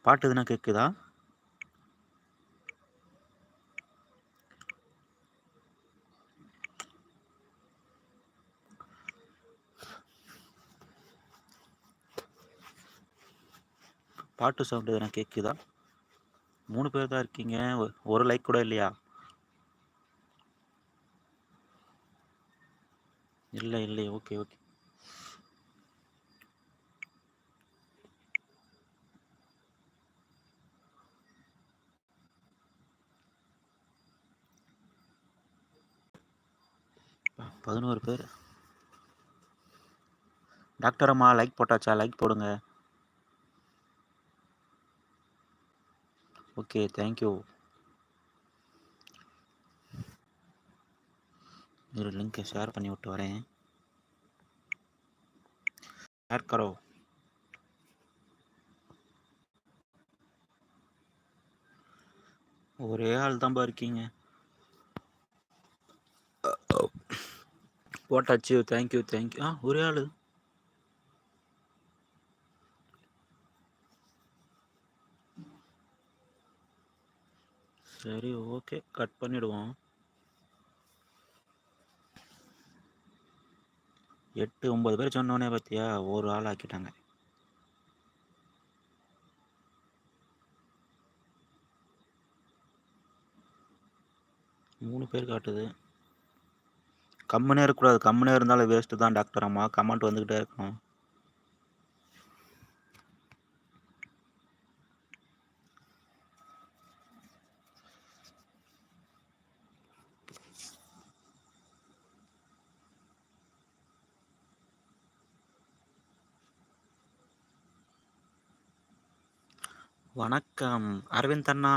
பாட்டு எதுனா கேட்குதா? பாட்டு சவுண்ட் எதுனா கேட்குதா? 3 பேர் தான் இருக்கீங்க. ஒரு லைக் கூட இல்லையா? இல்லை. ஓகே. அப்பா, 11 பேர். டாக்டர் அம்மா லைக் போட்டாச்சா? லைக் போடுங்க. Okay, thank you. ஒரு லிங்கை ஷேர் பண்ணி விட்டு வரேன். ஷேர் கரோ. ஒரே ஆள் தான்பா இருக்கீங்க. போட்டாச்சு. தேங்க்யூ. ஒரே ஆள். சரி, ஓகே, கட் பண்ணிடுவோம். 8 9 பேர் சொன்னோன்னே பார்த்தியா, ஒரு ஆள் ஆக்கிட்டாங்க. மூணு பேர் காட்டுது. கம்முனே இருக்கக்கூடாது. கம்முனே இருந்தாலும் வேஸ்ட்டு தான் டாக்டர் அம்மா. கமெண்ட் வந்துக்கிட்டே இருக்கணும். வணக்கம் அரவிந்த் அண்ணா.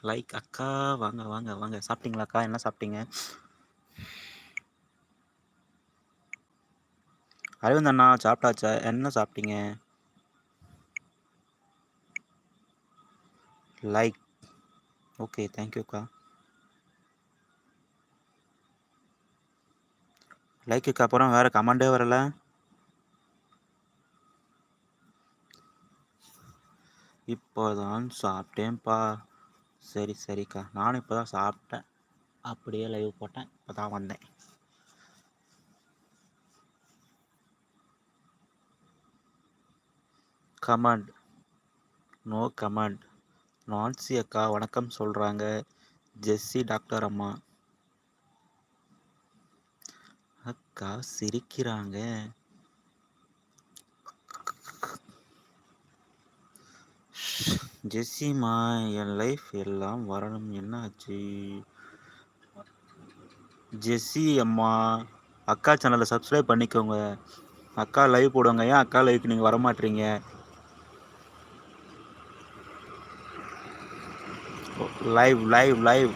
லைக் அக்கா. வாங்க. சாப்பிட்டீங்களா அக்கா? என்ன சாப்பிட்டீங்க? அரவிந்த் அண்ணா சாப்பிட்டாச்சா? என்ன சாப்பிட்டீங்க? லைக். ஓகே, தேங்க்யூக்கா. லைக்குக்கு அப்புறம் வேறு கமெண்டே வரல. இப்போதான் சாப்பிட்டேன்ப்பா. சரிக்கா. நானும் இப்போ தான் சாப்பிட்டேன். அப்படியே லைவ் போட்டேன். இப்போ தான் வந்தேன். கமெண்ட். No comment. நான்சி அக்கா வணக்கம் சொல்கிறாங்க. ஜெஸ்ஸி டாக்டர் அம்மா. அக்கா சிரிக்கிறாங்க. ஜெஸ்ஸிமா, என் லைஃப் எல்லாம் வரணும். என்னாச்சு ஜெஸ்ஸி அம்மா? அக்கா சேனலை சப்ஸ்கிரைப் பண்ணிக்கோங்க. அக்கா லைவ் போடுவாங்க. ஏன் அக்கா லைவுக்கு நீங்கள் வரமாட்டீங்க? லைவ்.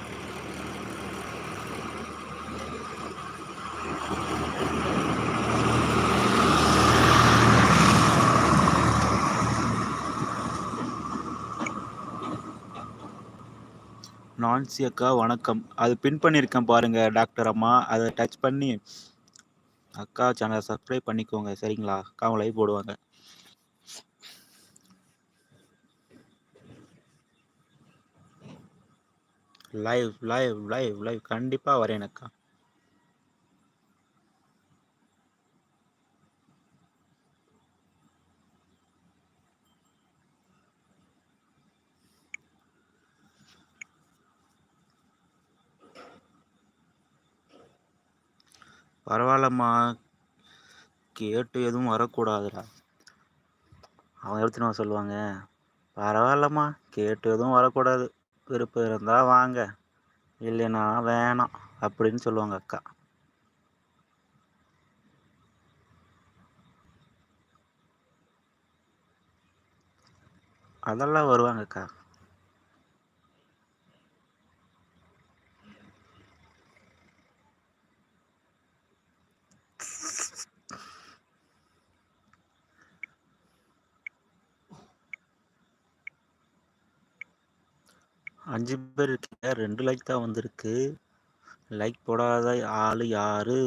நான்சி அக்கா வணக்கம். அது பின் பண்ணியிருக்கேன் பாருங்க டாக்டர் அம்மா. அதை டச் பண்ணி அக்கா சேனலை சப்ஸ்கிரைப் பண்ணிக்கோங்க. சரிங்களா? அக்கா லைவ் போடுவாங்க. லைவ் கண்டிப்பாக வரேன் அக்கா. பரவாயில்லம்மா, கேட்டு எதுவும் வரக்கூடாதுடா. அவங்க எடுத்துன்னு வர சொல்லுவாங்க. பரவாயில்லம்மா, கேட்டு எதுவும் வரக்கூடாது. விருப்பம் இருந்தால் வாங்க, இல்லைன்னா வேணாம் அப்படின்னு சொல்லுவாங்க அக்கா. அதெல்லாம் வருவாங்க அக்கா. அஞ்சு பேர் இருக்கீங்க. 2 லைக் தான் வந்திருக்கு. லைக் போடாத ஆள் யாரு?